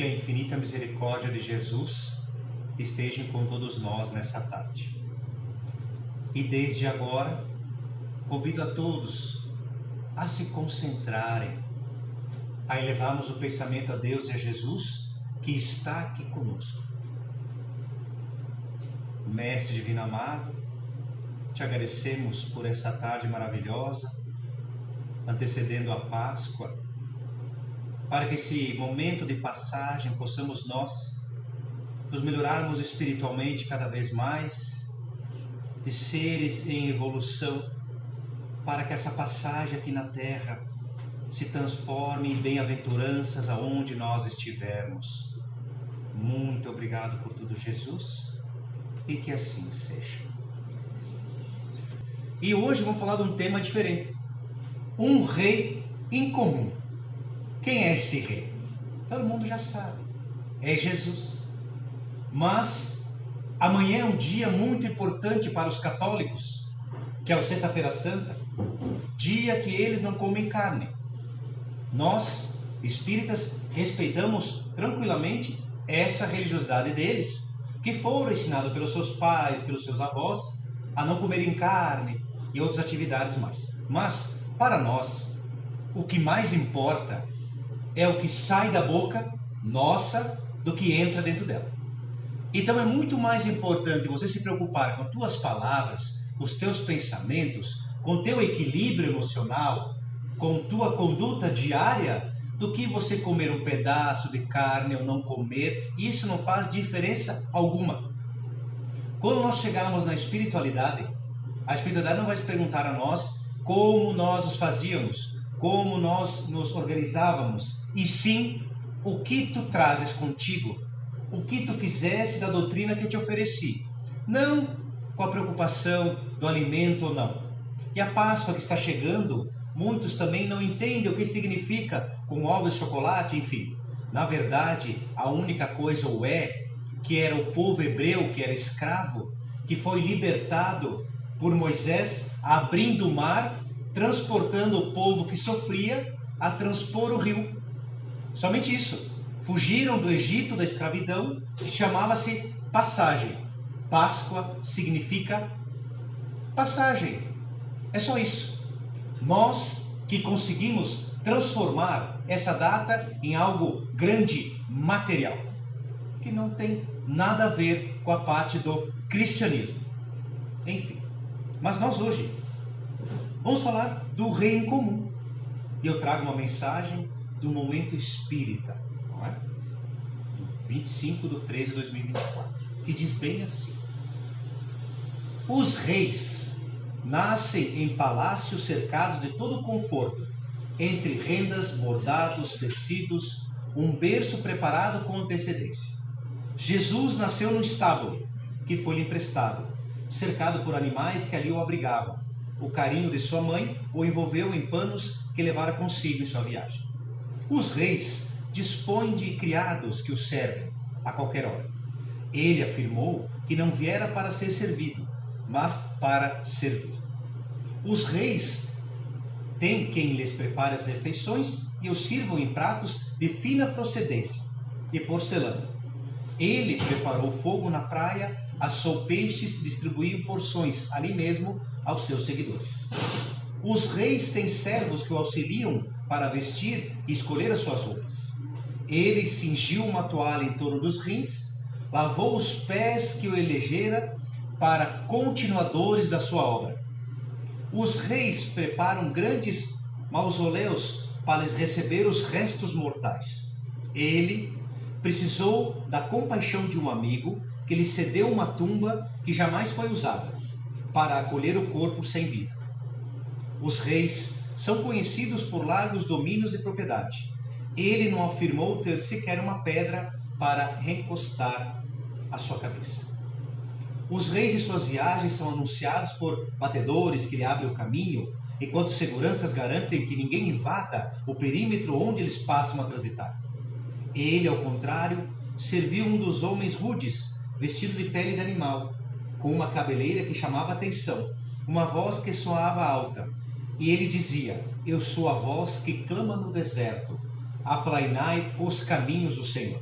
que a infinita misericórdia de Jesus esteja com todos nós nessa tarde. E desde agora, convido a todos a se concentrarem, a elevarmos o pensamento a Deus e a Jesus, que está aqui conosco. Mestre Divino Amado, te agradecemos por essa tarde maravilhosa, antecedendo a Páscoa, para que esse momento de passagem possamos nós nos melhorarmos espiritualmente cada vez mais, de seres em evolução, para que essa passagem aqui na Terra se transforme em bem-aventuranças aonde nós estivermos. Muito obrigado por tudo, Jesus, e que assim seja. E hoje vamos falar de um tema diferente. Um rei incomum. Quem é esse rei? Todo mundo já sabe. É Jesus. Mas amanhã é um dia muito importante para os católicos, que é o Sexta-feira Santa, dia que eles não comem carne. Nós, espíritas, respeitamos tranquilamente essa religiosidade deles, que foram ensinados pelos seus pais, pelos seus avós, a não comerem carne e outras atividades mais. Mas, para nós, o que mais importa é o que sai da boca nossa do que entra dentro dela. Então é muito mais importante você se preocupar com tuas palavras, com os teus pensamentos, com teu equilíbrio emocional, com tua conduta diária, do que você comer um pedaço de carne ou não comer. Isso não faz diferença alguma. Quando nós chegarmos na espiritualidade, a espiritualidade não vai se perguntar a nós como nós os fazíamos, como nós nos organizávamos, e sim o que tu trazes contigo, o que tu fizeste da doutrina que eu te ofereci, não com a preocupação do alimento ou não. E a Páscoa que está chegando, muitos também não entendem o que significa com ovos de chocolate, enfim. Na verdade, a única coisa que era o povo hebreu, que era escravo, que foi libertado por Moisés, abrindo o mar, transportando o povo que sofria a transpor o rio. Somente isso. Fugiram do Egito, da escravidão, que chamava-se passagem. Páscoa significa passagem. É só isso. Nós que conseguimos transformar essa data em algo grande, material, que não tem nada a ver com a parte do cristianismo. Enfim, mas nós hoje vamos falar do rei incomum. E eu trago uma mensagem do Momento Espírita, não é? Do 25/13/2024, que diz bem assim: os reis nascem em palácios cercados de todo conforto, entre rendas, bordados, tecidos, um berço preparado com antecedência. Jesus nasceu num estábulo que foi-lhe emprestado, cercado por animais que ali o abrigavam. O carinho de sua mãe o envolveu em panos que levara consigo em sua viagem. Os reis dispõem de criados que o servem a qualquer hora. Ele afirmou que não viera para ser servido, mas para servir. Os reis têm quem lhes prepare as refeições e os sirvam em pratos de fina procedência e porcelana. Ele preparou fogo na praia, assou peixes e distribuiu porções ali mesmo aos seus seguidores. Os reis têm servos que o auxiliam para vestir e escolher as suas roupas. Ele cingiu uma toalha em torno dos rins, lavou os pés que o elegera para continuadores da sua obra. Os reis preparam grandes mausoléus para lhes receber os restos mortais. Ele precisou da compaixão de um amigo que lhe cedeu uma tumba que jamais foi usada, para acolher o corpo sem vida. Os reis são conhecidos por largos domínios e propriedade. Ele não afirmou ter sequer uma pedra para recostar a sua cabeça. Os reis e suas viagens são anunciados por batedores que lhe abrem o caminho, enquanto seguranças garantem que ninguém invada o perímetro onde eles passam a transitar. Ele, ao contrário, serviu um dos homens rudes, vestido de pele de animal, com uma cabeleira que chamava atenção, uma voz que soava alta. E ele dizia: eu sou a voz que clama no deserto, aplainai os caminhos do Senhor.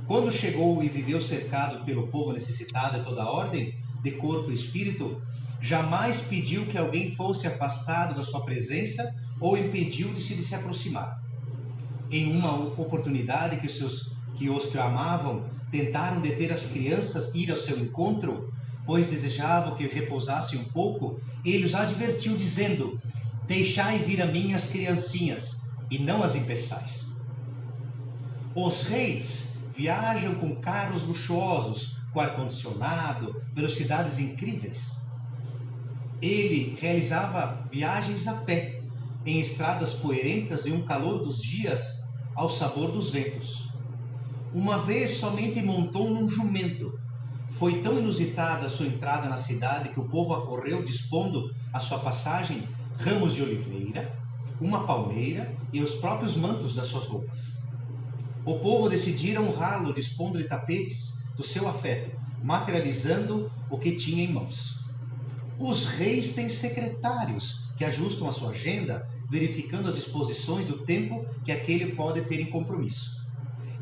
Quando chegou e viveu cercado pelo povo necessitado de toda ordem, de corpo e espírito, jamais pediu que alguém fosse afastado da sua presença ou impediu de se aproximar. Em uma oportunidade que os que o amavam tentaram deter as crianças ir ao seu encontro, pois desejavam que repousassem um pouco, ele os advertiu, dizendo: deixai vir a mim as criancinhas, e não as impeçais. Os reis viajam com carros luxuosos, com ar-condicionado, velocidades incríveis. Ele realizava viagens a pé, em estradas poeirentas e um calor dos dias ao sabor dos ventos. Uma vez somente montou num jumento. Foi tão inusitada a sua entrada na cidade que o povo acorreu dispondo à sua passagem ramos de oliveira, uma palmeira e os próprios mantos das suas roupas. O povo decidiram honrá-lo dispondo de tapetes do seu afeto, materializando o que tinha em mãos. Os reis têm secretários que ajustam a sua agenda, verificando as disposições do tempo que aquele pode ter em compromisso.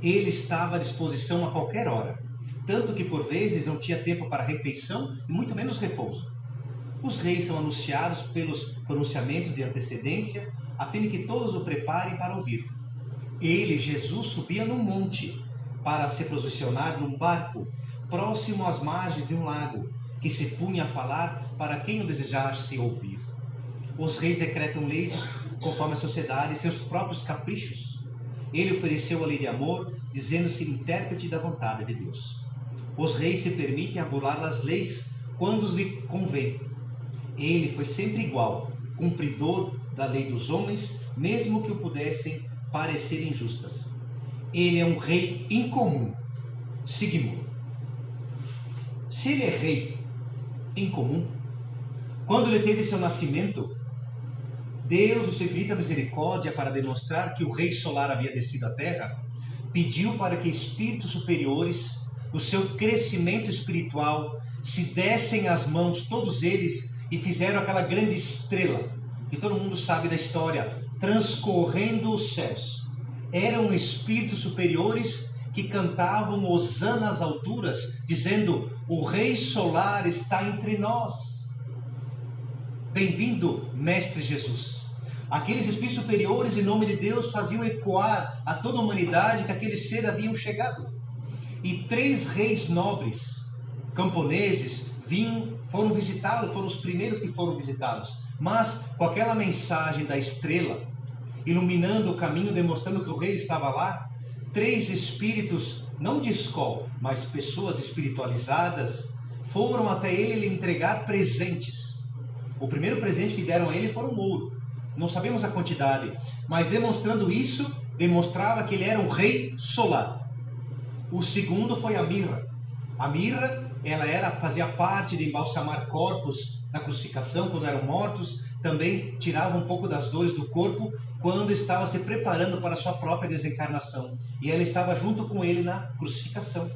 Ele estava à disposição a qualquer hora, tanto que por vezes não tinha tempo para refeição e muito menos repouso. Os reis são anunciados pelos pronunciamentos de antecedência, a fim de que todos o preparem para ouvir. Ele, Jesus, subia num monte para se posicionar num barco, próximo às margens de um lago, que se punha a falar para quem o desejasse ouvir. Os reis decretam leis conforme a sociedade e seus próprios caprichos. Ele ofereceu a lei de amor, dizendo-se intérprete da vontade de Deus. Os reis se permitem a burlar as leis quando lhe convém. Ele foi sempre igual, cumpridor da lei dos homens, mesmo que o pudessem parecer injustas. Ele é um rei incomum. Sigmund. Se ele é rei incomum, quando ele teve seu nascimento, Deus, o seu infinita misericórdia, para demonstrar que o rei solar havia descido à terra, pediu para que espíritos superiores, no seu crescimento espiritual, se dessem as mãos, todos eles, e fizeram aquela grande estrela, que todo mundo sabe da história, transcorrendo os céus. Eram espíritos superiores que cantavam hosana nas alturas, dizendo: o rei solar está entre nós. Bem-vindo, Mestre Jesus. Aqueles espíritos superiores, em nome de Deus, faziam ecoar a toda a humanidade que aquele ser haviam chegado. E 3 reis nobres, camponeses, foram visitá-lo, foram os primeiros que foram visitá-los. Mas com aquela mensagem da estrela, iluminando o caminho, demonstrando que o rei estava lá, 3 espíritos, não de escola, mas pessoas espiritualizadas, foram até ele lhe entregar presentes. O primeiro presente que deram a ele foram ouro. Não sabemos a quantidade, mas demonstrando isso, demonstrava que ele era um rei solar. O segundo foi a mirra. A mirra, fazia parte de embalsamar corpos na crucificação, quando eram mortos, também tirava um pouco das dores do corpo, quando estava se preparando para a sua própria desencarnação. E ela estava junto com ele na crucificação.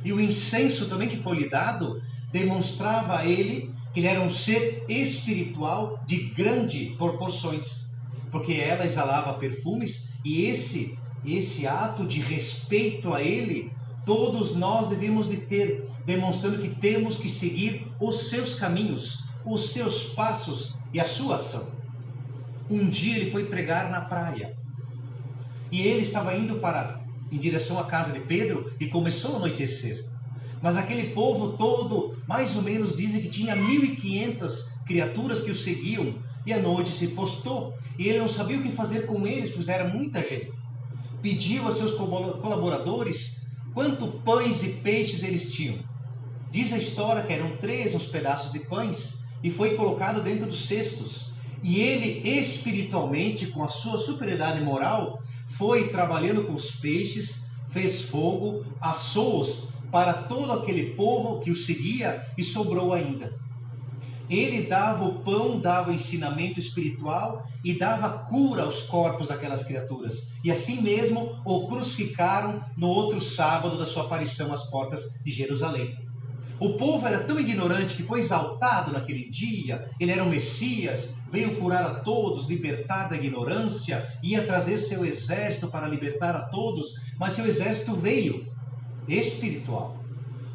E o incenso também que foi lhe dado, demonstrava a ele que ele era um ser espiritual de grandes proporções, porque ela exalava perfumes, e esse ato de respeito a ele, todos nós devemos de ter, demonstrando que temos que seguir os seus caminhos, os seus passos e a sua ação. Um dia ele foi pregar na praia, e ele estava indo em direção à casa de Pedro, e começou a anoitecer. Mas aquele povo todo, mais ou menos, dizem que tinha 1.500 criaturas que o seguiam, e a noite se postou, e ele não sabia o que fazer com eles, pois era muita gente. Pediu a seus colaboradores quanto pães e peixes eles tinham. Diz a história que eram 3 os pedaços de pães, e foi colocado dentro dos cestos. E ele, espiritualmente, com a sua superioridade moral, foi trabalhando com os peixes, fez fogo, assou-os para todo aquele povo que o seguia, e sobrou ainda. Ele dava o pão, dava o ensinamento espiritual e dava cura aos corpos daquelas criaturas. E assim mesmo o crucificaram no outro sábado da sua aparição às portas de Jerusalém. O povo era tão ignorante que foi exaltado naquele dia. Ele era o Messias, veio curar a todos, libertar da ignorância, ia trazer seu exército para libertar a todos, mas seu exército veio espiritual.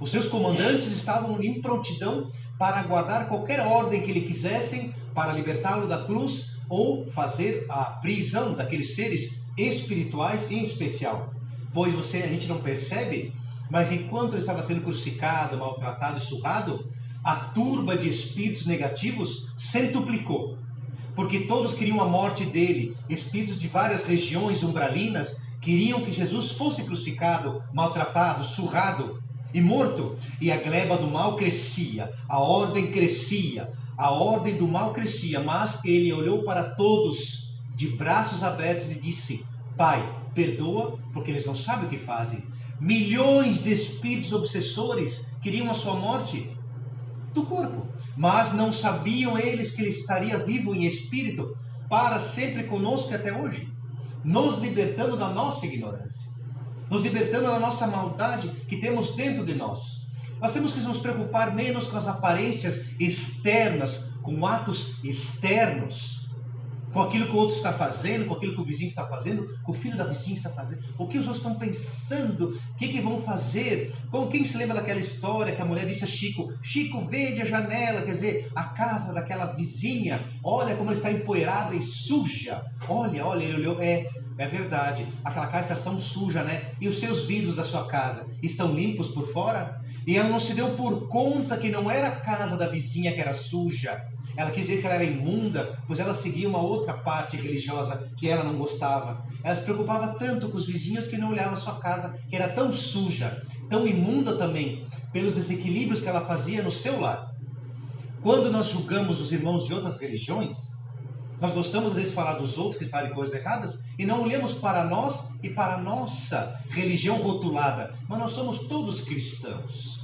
Os seus comandantes estavam em prontidão para aguardar qualquer ordem que lhe quisessem para libertá-lo da cruz ou fazer a prisão daqueles seres espirituais em especial. Pois a gente não percebe, mas enquanto ele estava sendo crucificado, maltratado e surrado, a turba de espíritos negativos centuplicou. Porque todos queriam a morte dele. Espíritos de várias regiões umbralinas queriam que Jesus fosse crucificado, maltratado, surrado e morto. E a gleba do mal crescia, a ordem crescia, a ordem do mal crescia. Mas ele olhou para todos de braços abertos e disse: Pai, perdoa, porque eles não sabem o que fazem. Milhões de espíritos obsessores queriam a sua morte do corpo, mas não sabiam eles que ele estaria vivo em espírito para sempre conosco até hoje, nos libertando da nossa ignorância, nos libertando da nossa maldade que temos dentro de nós. Nós temos que nos preocupar menos com as aparências externas, com atos externos, com aquilo que o outro está fazendo, com aquilo que o vizinho está fazendo, com o filho da vizinha está fazendo, o que os outros estão pensando, o que vão fazer. Como quem se lembra daquela história que a mulher disse a Chico: Chico, vede a janela, quer dizer, a casa daquela vizinha, olha como ela está empoeirada e suja. Olha, ele olhou, é verdade, aquela casa está tão suja, né? E os seus vidros da sua casa estão limpos por fora? E ela não se deu por conta que não era a casa da vizinha que era suja. Ela quis dizer que ela era imunda, pois ela seguia uma outra parte religiosa que ela não gostava. Ela se preocupava tanto com os vizinhos que não olhava a sua casa, que era tão suja, tão imunda também, pelos desequilíbrios que ela fazia no seu lar. Quando nós julgamos os irmãos de outras religiões, nós gostamos às vezes de falar dos outros que fazem coisas erradas e não olhamos para nós e para a nossa religião rotulada. Mas nós somos todos cristãos.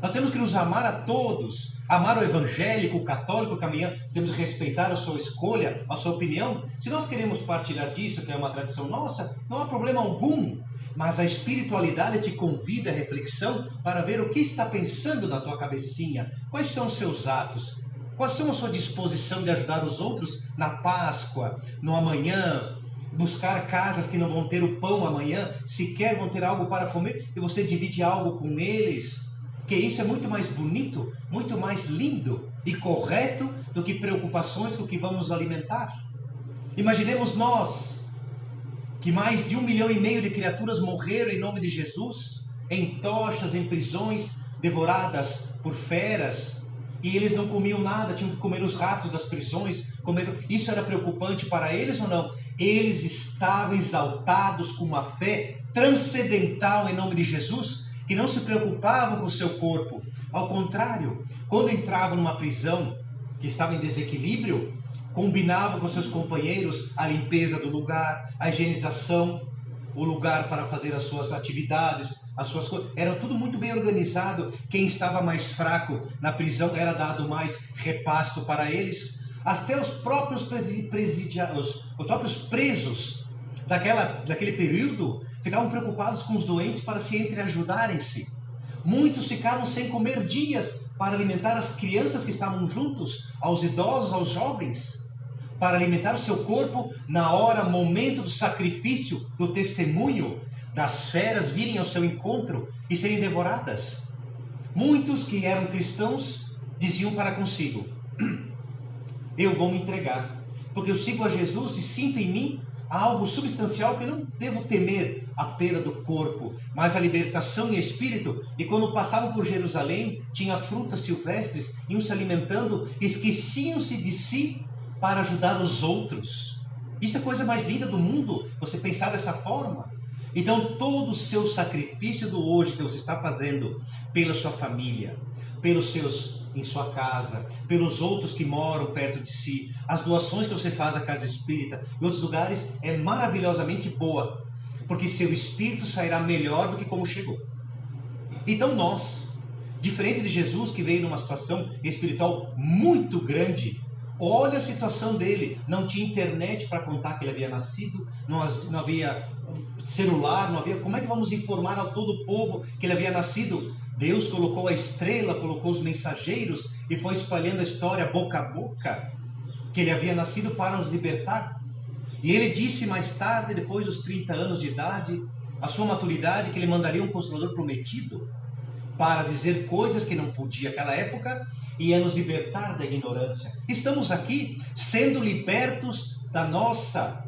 Nós temos que nos amar a todos. Amar o evangélico, o católico, o caminhante. Temos que respeitar a sua escolha, a sua opinião. Se nós queremos partilhar disso, que é uma tradição nossa, não há problema algum. Mas a espiritualidade te convida à reflexão para ver o que está pensando na tua cabecinha. Quais são os seus atos? Quais são a sua disposição de ajudar os outros na Páscoa, no amanhã? Buscar casas que não vão ter o pão amanhã, sequer vão ter algo para comer, e você divide algo com eles. Que isso é muito mais bonito, muito mais lindo e correto do que preocupações com o que vamos nos alimentar. Imaginemos nós, que mais de 1,5 milhão de criaturas morreram em nome de Jesus, em tochas, em prisões, devoradas por feras, e eles não comiam nada, tinham que comer os ratos das prisões. Isso era preocupante para eles ou não? Eles estavam exaltados com uma fé transcendental em nome de Jesus, que não se preocupavam com o seu corpo. Ao contrário, quando entravam numa prisão que estava em desequilíbrio, combinavam com seus companheiros a limpeza do lugar, a higienização, o lugar para fazer as suas atividades, as suas coisas. Era tudo muito bem organizado. Quem estava mais fraco na prisão era dado mais repasto para eles. Até os próprios presos daquele período ficavam preocupados com os doentes para se entreajudarem-se. Muitos ficavam sem comer dias para alimentar as crianças que estavam juntos, aos idosos, aos jovens, para alimentar o seu corpo na hora, momento do sacrifício, do testemunho, das feras virem ao seu encontro e serem devoradas. Muitos que eram cristãos diziam para consigo: eu vou me entregar, porque eu sigo a Jesus e sinto em mim algo substancial que não devo temer a perda do corpo, mas a libertação em espírito. E quando passavam por Jerusalém, tinha frutas silvestres, iam se alimentando, esqueciam-se de si para ajudar os outros. Isso é a coisa mais linda do mundo, você pensar dessa forma. Então todo o seu sacrifício do hoje que você está fazendo pela sua família, pelos seus em sua casa, pelos outros que moram perto de si, as doações que você faz à casa espírita e outros lugares, é maravilhosamente boa, porque seu espírito sairá melhor do que como chegou. Então nós, diferente de Jesus, que veio numa situação espiritual muito grande, olha a situação dele, não tinha internet para contar que ele havia nascido, não havia celular, não havia, como é que vamos informar a todo o povo que ele havia nascido? Deus colocou a estrela, colocou os mensageiros e foi espalhando a história boca a boca, que ele havia nascido para nos libertar. E ele disse mais tarde, depois dos 30 anos de idade, a sua maturidade, que ele mandaria um Consolador prometido para dizer coisas que não podia naquela época e a nos libertar da ignorância. Estamos aqui sendo libertos da nossa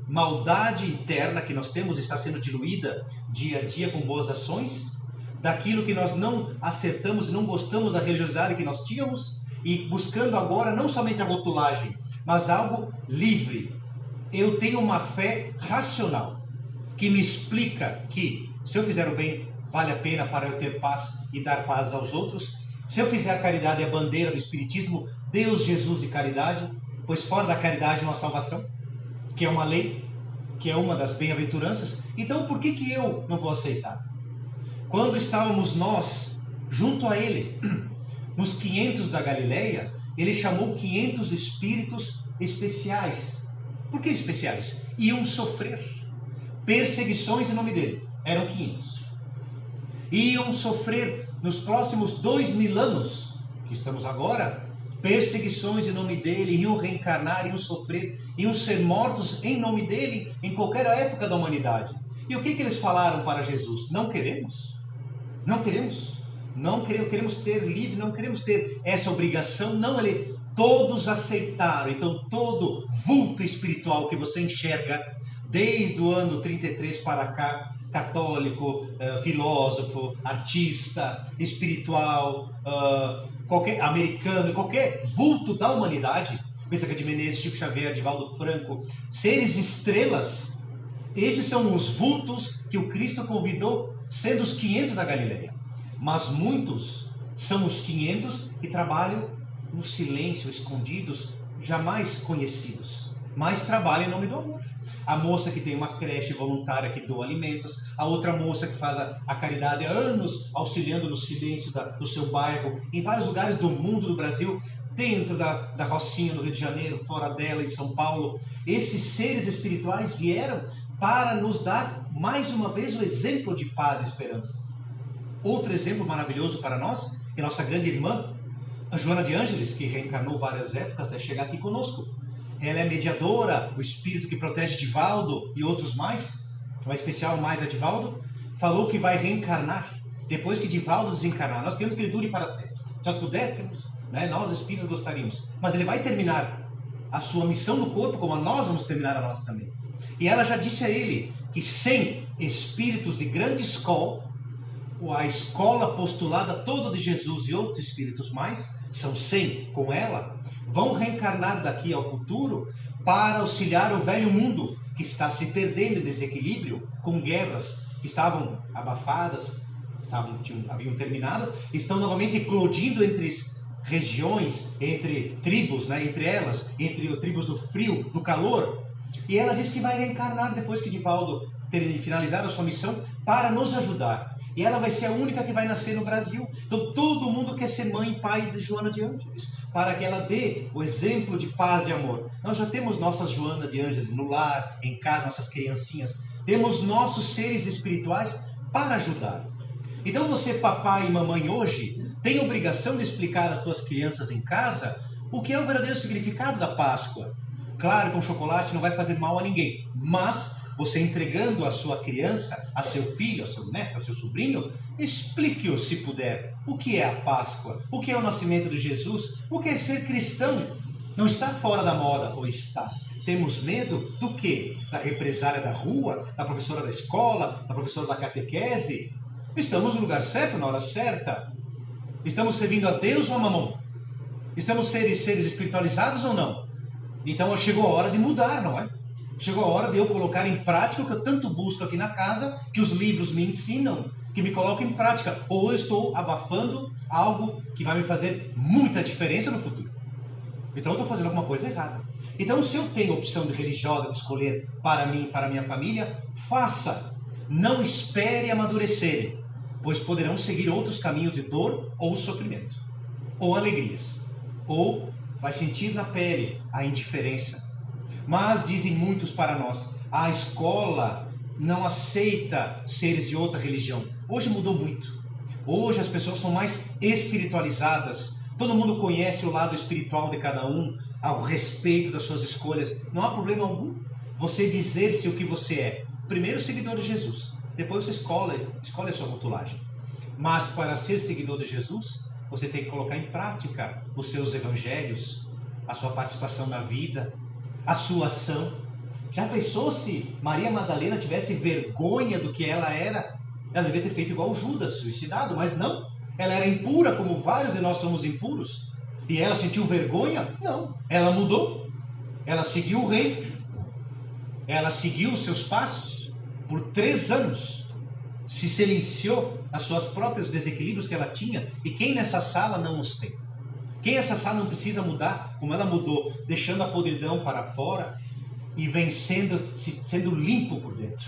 maldade interna que nós temos, está sendo diluída dia a dia com boas ações, daquilo que nós não acertamos e não gostamos da religiosidade que nós tínhamos, e buscando agora não somente a rotulagem, mas algo livre. Eu tenho uma fé racional que me explica que se eu fizer o bem, vale a pena para eu ter paz e dar paz aos outros. Se eu fizer a caridade, a bandeira do Espiritismo, Deus, Jesus e caridade, pois fora da caridade não há salvação, que é uma lei, que é uma das bem-aventuranças. Então por que eu não vou aceitar? Quando estávamos nós junto a ele, nos 500 da Galileia, ele chamou 500 espíritos especiais. Por que especiais? Iam sofrer perseguições em nome dele. Eram 500. Iam sofrer nos próximos 2000 anos, que estamos agora, perseguições em nome dele, iam reencarnar, iam sofrer, iam ser mortos em nome dele em qualquer época da humanidade. E o que eles falaram para Jesus? Não queremos. Não queremos. Não queremos ter livre, não queremos ter essa obrigação. Não, todos aceitaram. Então todo vulto espiritual que você enxerga desde o ano 33 para cá, católico, filósofo, artista, espiritual, qualquer americano, qualquer vulto da humanidade, Bezerra de Menezes, Chico Xavier, Divaldo Franco, seres estrelas, esses são os vultos que o Cristo convidou, sendo os 500 da Galileia. Mas muitos são os 500 que trabalham no silêncio, escondidos, jamais conhecidos, mas trabalham em nome do amor. A moça que tem uma creche voluntária que doa alimentos, a outra moça que faz a caridade há anos, auxiliando no silêncio do seu bairro, em vários lugares do mundo, do Brasil, dentro da Rocinha, no Rio de Janeiro, fora dela, em São Paulo. Esses seres espirituais vieram para nos dar, mais uma vez, o exemplo de paz e esperança. Outro exemplo maravilhoso para nós é nossa grande irmã, a Joana de Ângeles, que reencarnou várias épocas até chegar aqui conosco. Ela é mediadora, o espírito que protege Divaldo e outros mais, em especial mais a Divaldo, falou que vai reencarnar depois que Divaldo desencarnar. Nós queremos que ele dure para sempre. Se nós pudéssemos, né, nós espíritos gostaríamos. Mas ele vai terminar a sua missão no corpo, como nós vamos terminar a nossa também. E ela já disse a ele que 100 espíritos de grande escola, a escola postulada toda de Jesus e outros espíritos mais, são 100 com ela, vão reencarnar daqui ao futuro para auxiliar o velho mundo que está se perdendo em desequilíbrio, com guerras que estavam abafadas, haviam terminado, estão novamente eclodindo entre regiões, entre tribos, né, entre elas, entre tribos do frio, do calor. E ela diz que vai reencarnar depois que Divaldo finalizar a sua missão para nos ajudar. E ela vai ser a única que vai nascer no Brasil. Então todo mundo quer ser mãe e pai de Joana de Ângeles, para que ela dê o exemplo de paz e amor. Nós já temos nossas Joana de Ângeles no lar, em casa, nossas criancinhas. Temos nossos seres espirituais para ajudar. Então você, papai e mamãe, hoje, tem a obrigação de explicar às suas crianças em casa o que é o verdadeiro significado da Páscoa. Claro que um chocolate não vai fazer mal a ninguém, mas você entregando a sua criança, a seu filho, a seu neto, a seu sobrinho, explique-o, se puder, o que é a Páscoa, o que é o nascimento de Jesus, o que é ser cristão. Não está fora da moda, ou está? Temos medo do quê? Da represália da rua, da professora da escola, da professora da catequese? Estamos no lugar certo, na hora certa? Estamos servindo a Deus ou a mamão? Estamos seres espiritualizados ou não? Então chegou a hora de mudar, não é? Chegou a hora de eu colocar em prática o que eu tanto busco aqui na casa, que os livros me ensinam, que me colocam em prática. Ou eu estou abafando algo que vai me fazer muita diferença no futuro. Então eu estou fazendo alguma coisa errada. Então se eu tenho opção de religiosa de escolher para mim, para minha família, faça. Não espere amadurecerem, pois poderão seguir outros caminhos de dor ou sofrimento, ou alegrias, ou vai sentir na pele a indiferença. Mas dizem muitos para nós, a escola não aceita seres de outra religião. Hoje mudou muito. Hoje as pessoas são mais espiritualizadas. Todo mundo conhece o lado espiritual de cada um, ao respeito das suas escolhas. Não há problema algum você dizer-se o que você é. Primeiro, seguidor de Jesus. Depois você escolhe a sua rotulagem. Mas para ser seguidor de Jesus, você tem que colocar em prática os seus evangelhos, a sua participação na vida, a sua ação. Já pensou se Maria Madalena tivesse vergonha do que ela era? Ela devia ter feito igual Judas, suicidado, mas não. Ela era impura, como vários de nós somos impuros. E ela sentiu vergonha? Não. Ela mudou. Ela seguiu o rei. Ela seguiu os seus passos. Por 3 anos, se silenciou as suas próprios desequilíbrios que ela tinha. E quem nessa sala não os tem? Quem nessa sala não precisa mudar como ela mudou, deixando a podridão para fora e vencendo, sendo limpo por dentro?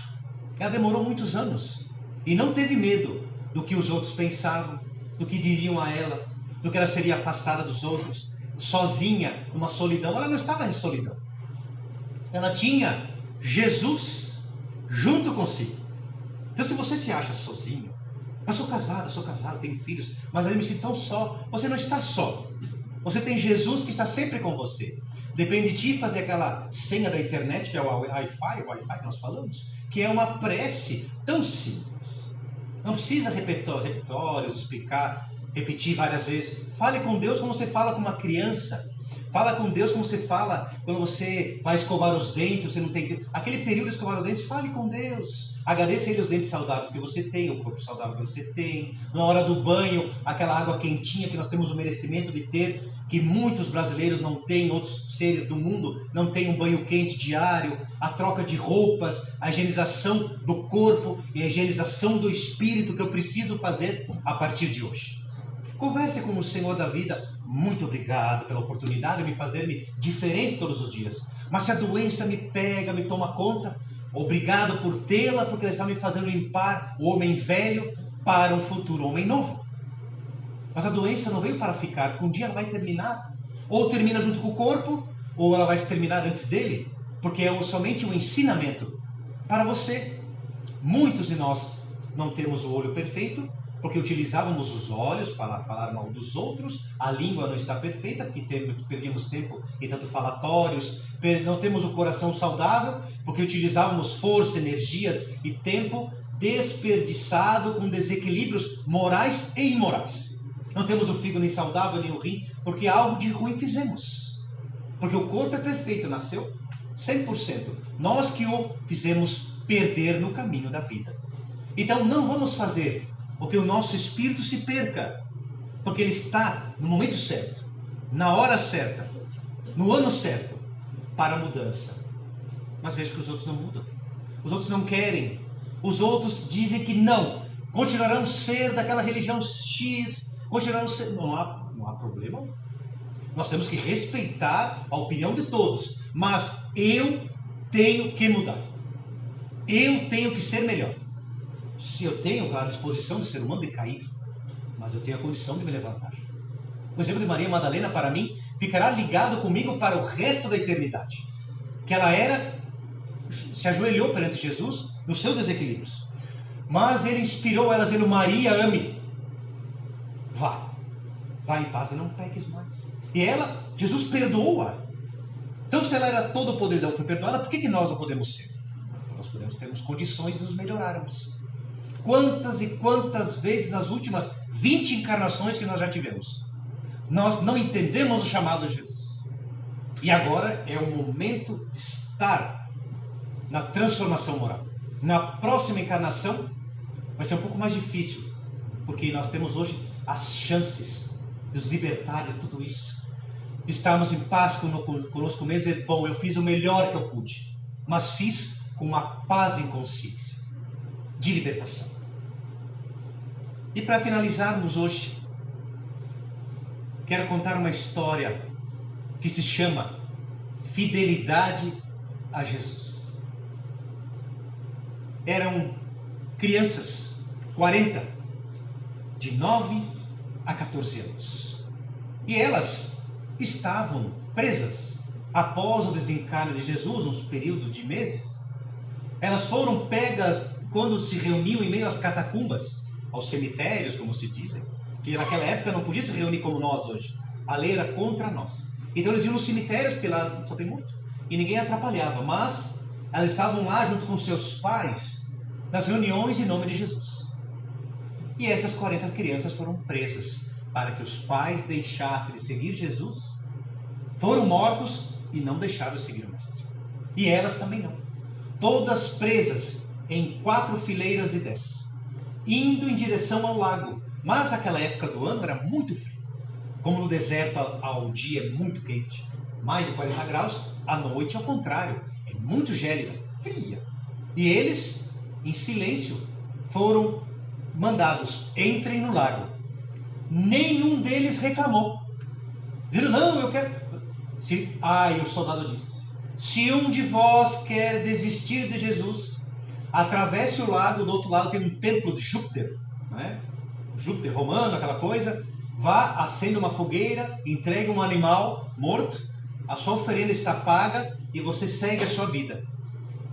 Ela demorou muitos anos e não teve medo do que os outros pensavam, do que diriam a ela, do que ela seria afastada dos outros, sozinha, numa solidão. Ela não estava em solidão. Ela tinha Jesus junto consigo. Então, se você se acha sozinho, eu sou casado, tenho filhos, mas eu me sinto tão só. Você não está só. Você tem Jesus que está sempre com você. Depende de ti fazer aquela senha da internet, que é o Wi-Fi que nós falamos, que é uma prece tão simples. Não precisa repertórios, explicar, repetir várias vezes. Fale com Deus como você fala com uma criança. Fala com Deus como você fala quando você vai escovar os dentes, você não tem aquele período de escovar os dentes. Fale com Deus. Agradeça a Ele os dentes saudáveis que você tem, o corpo saudável que você tem. Na hora do banho, aquela água quentinha que nós temos o merecimento de ter, que muitos brasileiros não têm, outros seres do mundo não têm um banho quente diário. A troca de roupas, a higienização do corpo e a higienização do espírito que eu preciso fazer a partir de hoje. Converse com o Senhor da vida. Muito obrigado pela oportunidade de me fazer diferente todos os dias. Mas se a doença me pega, me toma conta, obrigado por tê-la, porque ela está me fazendo limpar o homem velho para um futuro homem novo. Mas a doença não veio para ficar, porque um dia ela vai terminar. Ou termina junto com o corpo, ou ela vai se terminar antes dele, porque é somente um ensinamento para você. Muitos de nós não temos o olho perfeito, porque utilizávamos os olhos para falar mal dos outros. A língua não está perfeita, porque perdíamos tempo em tanto falatórios. Não temos o coração saudável, porque utilizávamos força, energias e tempo desperdiçado com desequilíbrios morais e imorais. Não temos o fígado nem saudável, nem o rim, porque algo de ruim fizemos. Porque o corpo é perfeito, nasceu 100%. Nós que o fizemos perder no caminho da vida. Então não vamos fazer o que o nosso espírito se perca, porque ele está no momento certo, na hora certa, no ano certo, para a mudança. Mas veja que os outros não mudam. Os outros não querem. Os outros dizem que não. Continuarão ser daquela religião X. Continuarão ser... Não há problema. Nós temos que respeitar a opinião de todos. Mas eu tenho que mudar. Eu tenho que ser melhor. Se eu tenho a disposição de ser humano de cair, mas eu tenho a condição de me levantar. O exemplo de Maria Madalena, para mim, ficará ligado comigo para o resto da eternidade. Que ela se ajoelhou perante Jesus nos seus desequilíbrios. Mas ele inspirou ela dizendo: Maria, ame. Vá em paz e não peques mais. E Jesus perdoou-a. Então, se ela era todo podridão, foi perdoada, por que nós não podemos ser? Nós podemos termos condições de nos melhorarmos. Quantas e quantas vezes nas últimas 20 encarnações que nós já tivemos, nós não entendemos o chamado de Jesus. E agora é o momento de estar na transformação moral. Na próxima encarnação vai ser um pouco mais difícil, porque nós temos hoje as chances de nos libertar de tudo isso. De estarmos em paz conosco mesmo. É bom, eu fiz o melhor que eu pude, mas fiz com uma paz em consciência, de libertação. E para finalizarmos hoje, quero contar uma história que se chama Fidelidade a Jesus. Eram crianças, 40, de 9 a 14 anos. E elas estavam presas após o desencarne de Jesus, uns períodos de meses. Elas foram pegas quando se reuniam em meio às catacumbas, aos cemitérios, como se dizem, que naquela época não podia se reunir como nós hoje. A lei era contra nós. Então eles iam nos cemitérios, porque lá só tem morto, e ninguém atrapalhava. Mas elas estavam lá junto com seus pais, nas reuniões em nome de Jesus. E essas 40 crianças foram presas para que os pais deixassem de seguir Jesus. Foram mortos e não deixaram de seguir o mestre. E elas também não. Todas presas em 4 fileiras de 10, indo em direção ao lago. Mas aquela época do ano era muito frio. Como no deserto ao dia é muito quente, mais de 40 graus, à noite ao contrário, é muito gélida, fria. E eles, em silêncio, foram mandados, entrem no lago. Nenhum deles reclamou. Dizendo, não, eu quero... E o soldado disse, se um de vós quer desistir de Jesus, atravesse o lago, do outro lado tem um templo de Júpiter, não é? Júpiter romano, aquela coisa. Vá, acenda uma fogueira, entregue um animal morto, a sua oferenda está paga e você segue a sua vida.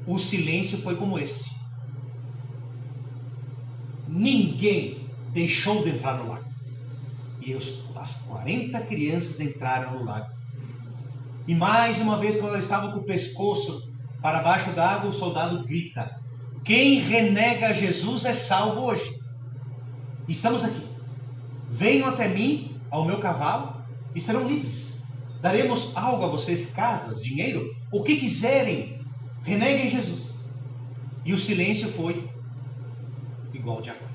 O silêncio foi como esse. Ninguém deixou de entrar no lago. E as 40 crianças entraram no lago. E mais uma vez, quando elas estavam com o pescoço para baixo d'água, o soldado grita, quem renega Jesus é salvo hoje. Estamos aqui. Venham até mim, ao meu cavalo, e serão livres. Daremos algo a vocês, casas, dinheiro, o que quiserem. Reneguem Jesus. E o silêncio foi igual de agora.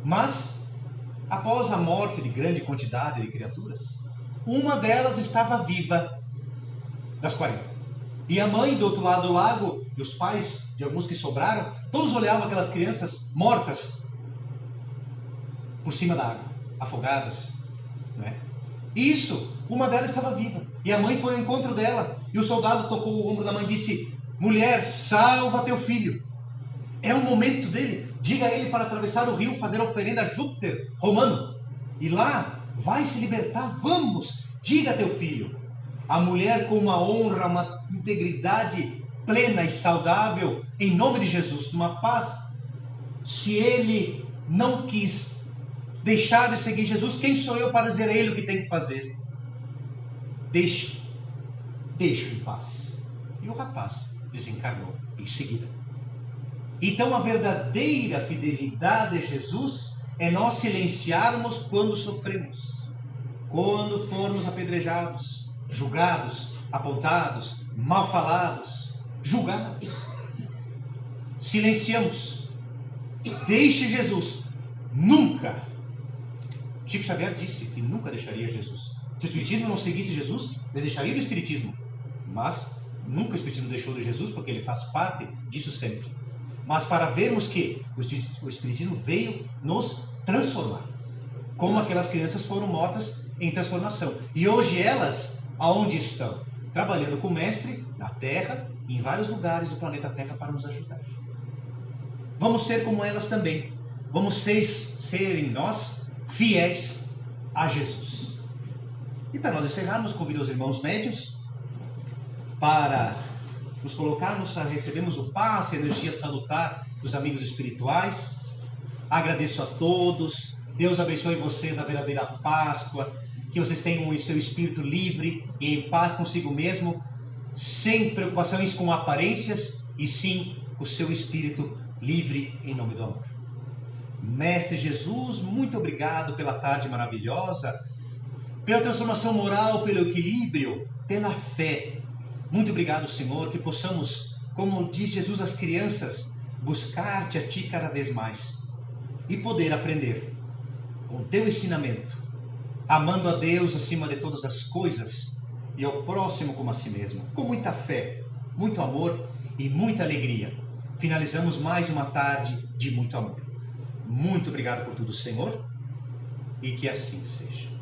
Mas, após a morte de grande quantidade de criaturas, uma delas estava viva, das 40. E a mãe do outro lado do lago, e os pais de alguns que sobraram, todos olhavam aquelas crianças mortas por cima da água, afogadas, não é? Isso, uma delas estava viva. E a mãe foi ao encontro dela. E o soldado tocou o ombro da mãe e disse, mulher, salva teu filho. É o momento dele. Diga a ele para atravessar o rio, fazer a oferenda a Júpiter romano. E lá vai se libertar. Vamos, diga a teu filho. A mulher com uma honra, uma integridade plena e saudável, em nome de Jesus, numa paz. Se ele não quis deixar de seguir Jesus, quem sou eu para dizer a ele o que tem que fazer? Deixe em paz. E o rapaz desencarnou em seguida. Então a verdadeira fidelidade a Jesus é nós silenciarmos quando sofremos, quando formos apedrejados, julgados, apontados, mal falados, julgados. Silenciamos. Deixe Jesus. Nunca. Chico Xavier disse que nunca deixaria Jesus. Se o Espiritismo não seguisse Jesus, ele deixaria do Espiritismo. Mas nunca o Espiritismo deixou de Jesus, porque ele faz parte disso sempre. Mas para vermos que o Espiritismo veio nos transformar. Como aquelas crianças foram mortas em transformação. E hoje elas, aonde estão? Trabalhando com o Mestre na Terra e em vários lugares do planeta Terra para nos ajudar. Vamos ser como elas também. Vamos serem nós fiéis a Jesus. E para nós encerrarmos, convido os irmãos médios para nos colocarmos, recebemos o passe, a energia salutar dos amigos espirituais. Agradeço a todos. Deus abençoe vocês na verdadeira Páscoa. Que vocês tenham o seu espírito livre e em paz consigo mesmo, sem preocupações com aparências, e sim o seu espírito livre em nome do amor. Mestre Jesus, muito obrigado pela tarde maravilhosa, pela transformação moral, pelo equilíbrio, pela fé. Muito obrigado, Senhor, que possamos, como diz Jesus às crianças, buscar-te a Ti cada vez mais e poder aprender com Teu ensinamento, amando a Deus acima de todas as coisas e ao próximo como a si mesmo, com muita fé, muito amor e muita alegria. Finalizamos mais uma tarde de muito amor. Muito obrigado por tudo, Senhor, e que assim seja.